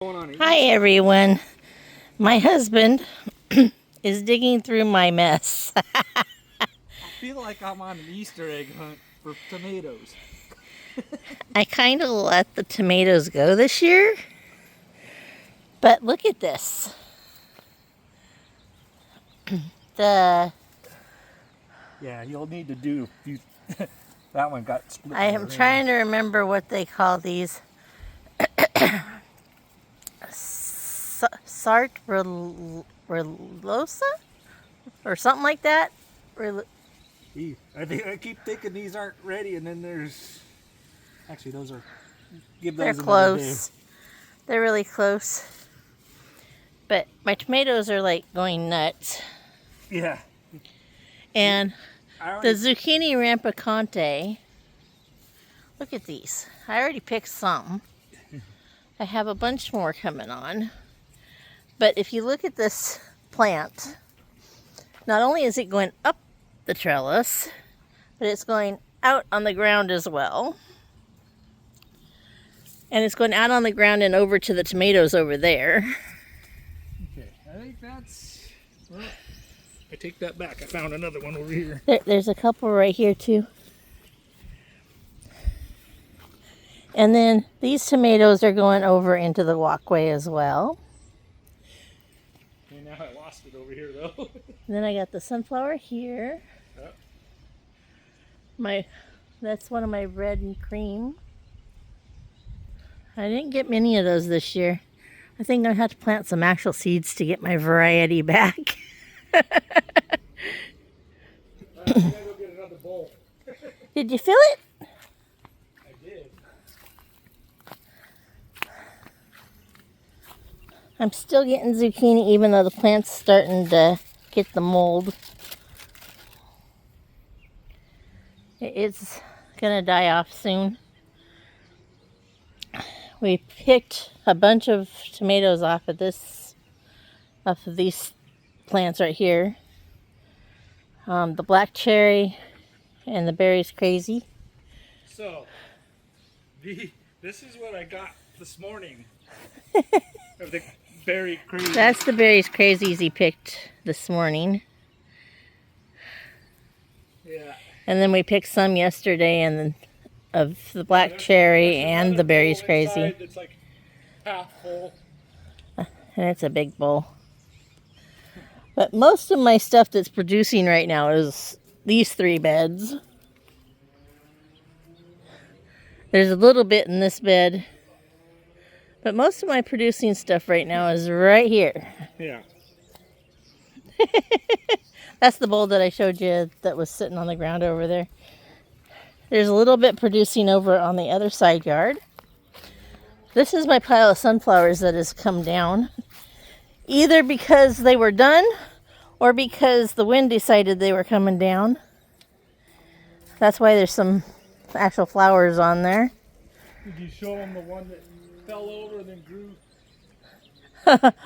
Hi everyone. My husband is digging through my mess. I feel like I'm on an Easter egg hunt for tomatoes. I kind of let the tomatoes go this year. But look at this. Yeah, you'll need to do a few. That one got split. I am trying to remember what they call these. Sartrelosa? Or something like that? I keep thinking these aren't ready, and then there's. Actually, those are. Give They're those another day. close. They're really close. But my tomatoes are like going nuts. Yeah. And the zucchini rampicante, look at these. I already picked some. I have a bunch more coming on. But if you look at this plant, not only is it going up the trellis, but it's going out on the ground as well. And it's going out on the ground and over to the tomatoes over there. Okay, I think that's. Well, I take that back. I found another one over here. There's a couple right here too. And then these tomatoes are going over into the walkway as well. And now I lost it over here though. And then I got the sunflower here. Yep. That's one of my red and cream. I didn't get many of those this year. I think I have to plant some actual seeds to get my variety back. I gotta go get another bowl. Did you feel it? I did. I'm still getting zucchini even though the plant's starting to get the mold. It's gonna die off soon. We picked a bunch of tomatoes off of these plants right here. The black cherry and the berries crazy. So, this is what I got this morning. Of the berry crazy. That's the berries crazies he picked this morning. Yeah. And then we picked some yesterday and of the black cherry and the berries crazy. It's like half full. And it's a big bowl. But most of my stuff that's producing right now is these 3 beds. There's a little bit in this bed. But most of my producing stuff right now is right here. Yeah. That's the bowl that I showed you that was sitting on the ground over there. There's a little bit producing over on the other side yard. This is my pile of sunflowers that has come down. Either because they were done or because the wind decided they were coming down. That's why there's some actual flowers on there. Did you show them the one that fell over and then grew?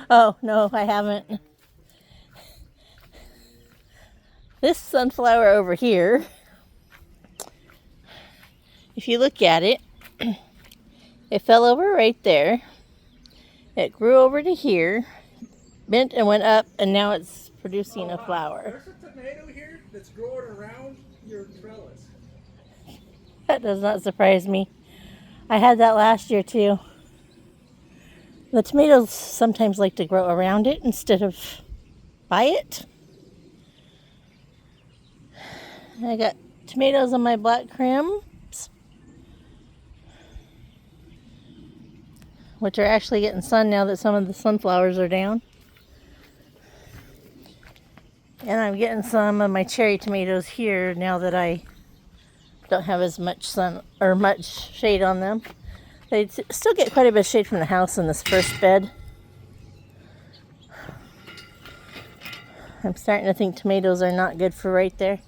Oh, no, I haven't. This sunflower over here, if you look at it, it fell over right there. It grew over to here, bent and went up, and now it's producing a flower. There's a tomato here that's growing around your trellis. That does not surprise me. I had that last year too. The tomatoes sometimes like to grow around it instead of by it. I got tomatoes on my black crims, which are actually getting sun now that some of the sunflowers are down. And I'm getting some of my cherry tomatoes here now that I don't have as much sun or much shade on them. They still get quite a bit of shade from the house in this first bed. I'm starting to think tomatoes are not good for right there.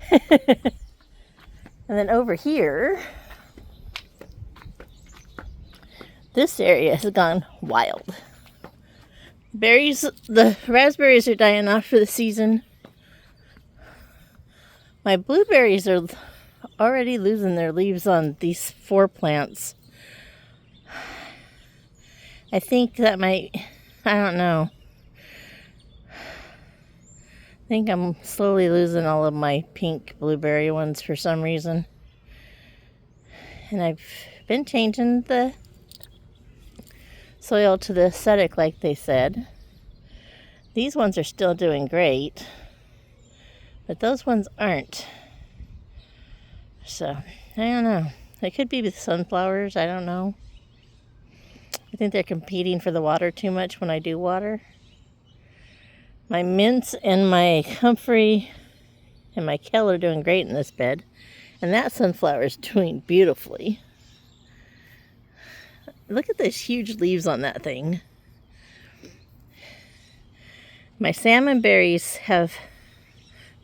And then over here, this area has gone wild. The raspberries are dying off for the season. My blueberries are already losing their leaves on these 4 plants. I think that might, I don't know. I think I'm slowly losing all of my pink blueberry ones for some reason. And I've been changing the soil to the acidic like they said. These ones are still doing great, but those ones aren't. So, I don't know. It could be the sunflowers, I don't know. I think they're competing for the water too much when I do water. My mints and my comfrey and my kale are doing great in this bed. And that sunflower is doing beautifully. Look at those huge leaves on that thing. My salmon berries have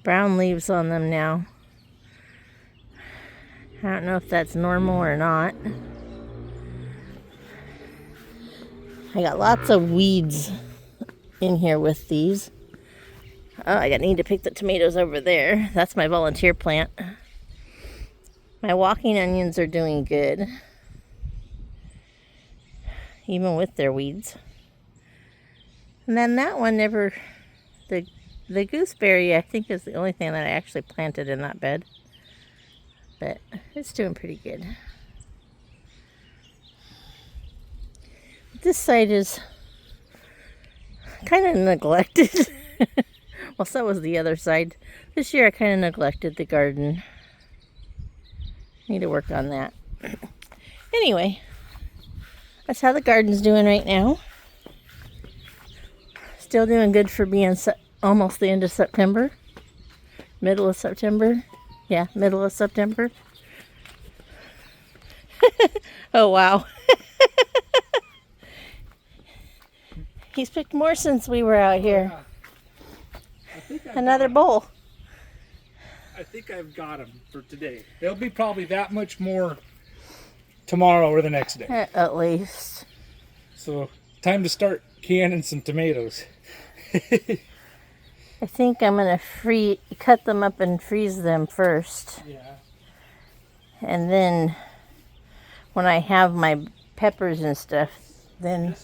brown leaves on them now. I don't know if that's normal or not. I got lots of weeds in here with these. Oh, I need to pick the tomatoes over there. That's my volunteer plant. My walking onions are doing good, even with their weeds. And then that one never, the gooseberry I think is the only thing that I actually planted in that bed. But it's doing pretty good. This side is kind of neglected. Well, so was the other side. This year I kind of neglected the garden. Need to work on that. Anyway, that's how the garden's doing right now. Still doing good for being almost the end of September. Middle of September. Yeah, middle of September. Oh, wow. He's picked more since we were out here. Another bowl. I think I've got them for today. There'll be probably that much more tomorrow or the next day. At least. So, time to start canning some tomatoes. I think I'm going to cut them up and freeze them first. Yeah. And then when I have my peppers and stuff, then...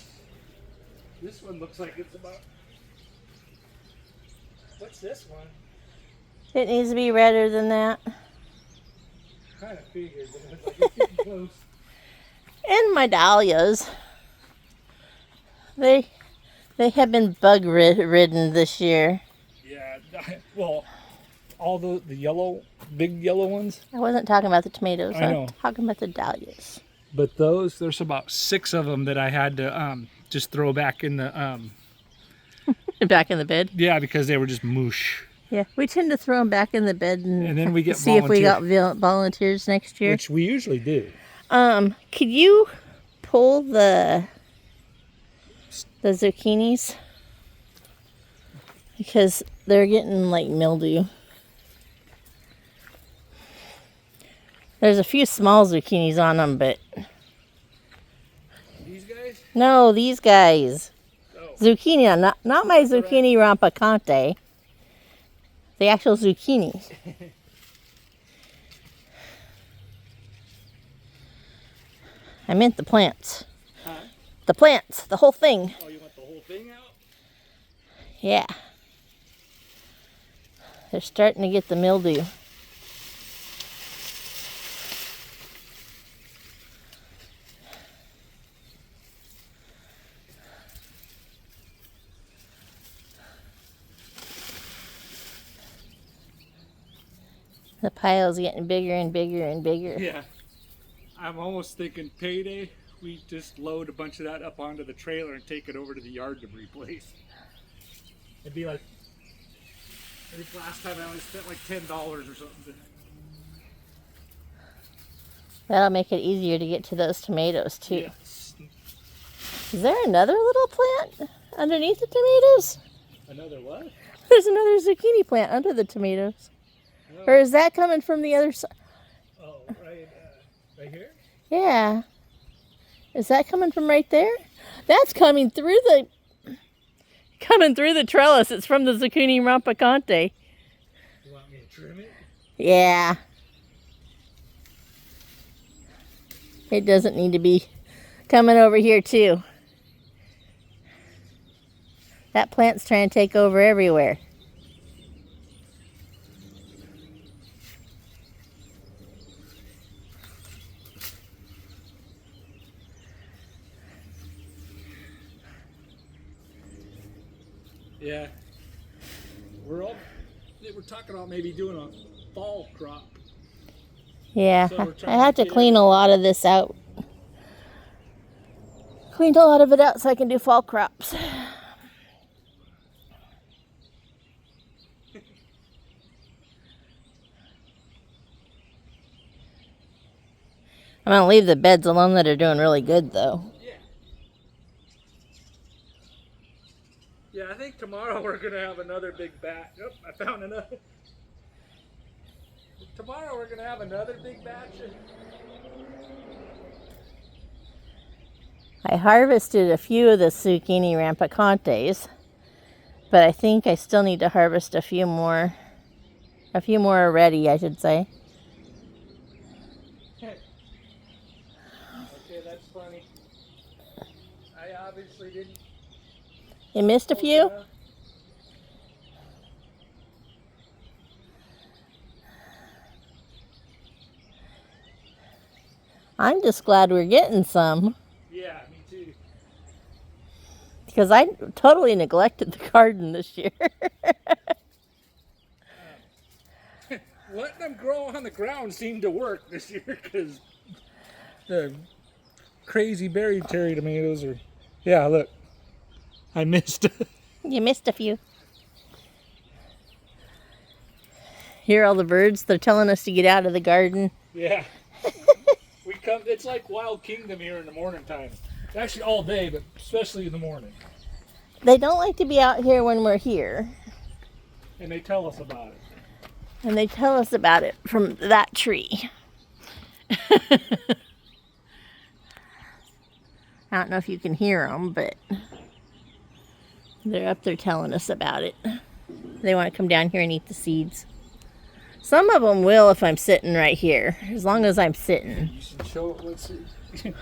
This one looks like it's about... What's this one? It needs to be redder than that. Kind of figured, but it's like it's getting close. And my dahlias. They have been bug ridden this year. Yeah, well, all the yellow, big yellow ones. I wasn't talking about the tomatoes. I know. I'm talking about the dahlias. But those, there's about 6 of them that I had to just throw back in the... Back in the bed? Yeah, because they were just moosh. Yeah, we tend to throw them back in the bed and then we get see if we got volunteers next year. Which we usually do. Could you pull the zucchinis? Because they're getting like mildew. There's a few small zucchinis on them, but... These guys? No, these guys. Oh. Zucchini, not my zucchini rampicante. The actual zucchini. I meant the plants. Huh? The plants, the whole thing. Oh, you want the whole thing out? Yeah. They're starting to get the mildew. The pile's getting bigger and bigger and bigger. Yeah. I'm almost thinking payday, we just load a bunch of that up onto the trailer and take it over to the yard to replace. It'd be like, I think last time I only spent like $10 or something. That'll make it easier to get to those tomatoes too. Yes. Is there another little plant underneath the tomatoes? Another what? There's another zucchini plant under the tomatoes. Oh. Or is that coming from the other side? Oh, right here? Yeah. Is that coming from right there? That's coming through the trellis. It's from the zucchini rampicante. You want me to trim it? Yeah. It doesn't need to be coming over here too. That plant's trying to take over everywhere. Yeah. We're talking about maybe doing a fall crop. Yeah, So we're I trying have to to get clean a lot of this out. Cleaned a lot of it out so I can do fall crops. I'm going to leave the beds alone that are doing really good, though. Yeah. Yeah, I think tomorrow we're going to have another big batch. Oh, I found another. Tomorrow we're going to have another big batch. I harvested a few of the zucchini rampicantes, but I think I still need to harvest a few more. A few more are ready, I should say. Okay, that's funny. I obviously didn't. You missed a few? I'm just glad we're getting some. Yeah, me too. Because I totally neglected the garden this year. Letting them grow on the ground seemed to work this year because the crazy berry cherry tomatoes are. Yeah, look. I missed. You missed a few. Hear all the birds? They're telling us to get out of the garden. Yeah. We come. It's like Wild Kingdom here in the morning time. Actually, all day, but especially in the morning. They don't like to be out here when we're here. And they tell us about it. And they tell us about it from that tree. I don't know if you can hear them, but they're up there telling us about it. They want to come down here and eat the seeds. Some of them will if I'm sitting right here, as long as I'm sitting. You should show it. Let's see.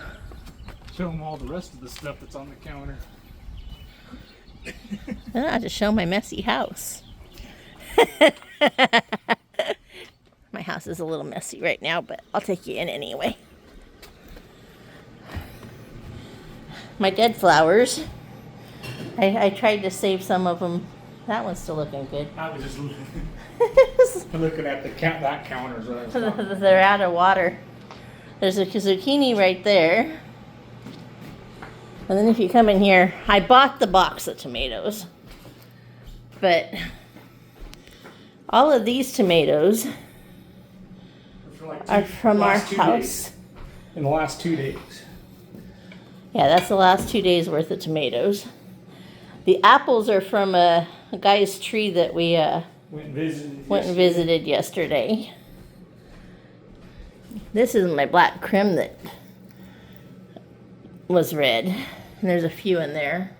Show them all the rest of the stuff that's on the counter. I have to show my messy house. My house is a little messy right now, but I'll take you in anyway. My dead flowers. I tried to save some of them. That one's still looking good. I was just looking at that counter. They're out of water. There's a zucchini right there. And then if you come in here, I bought the box of tomatoes. But all of these tomatoes are from our house. In the last 2 days. Yeah, that's the last 2 days worth of tomatoes. The apples are from a guy's tree that we went and visited yesterday. This is my black creme that was red. And there's a few in there.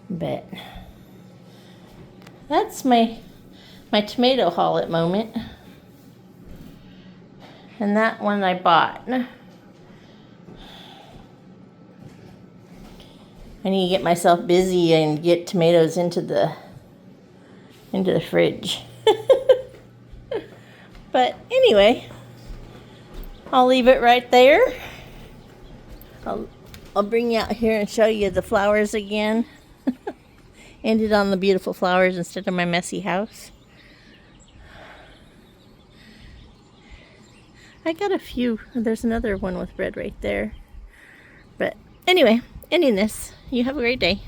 But that's my tomato haul at the moment. And that one I bought. I need to get myself busy and get tomatoes into the fridge. But anyway, I'll leave it right there. I'll bring you out here and show you the flowers again. Ended on the beautiful flowers instead of my messy house. I got a few. There's another one with red right there. But anyway, ending this. You have a great day.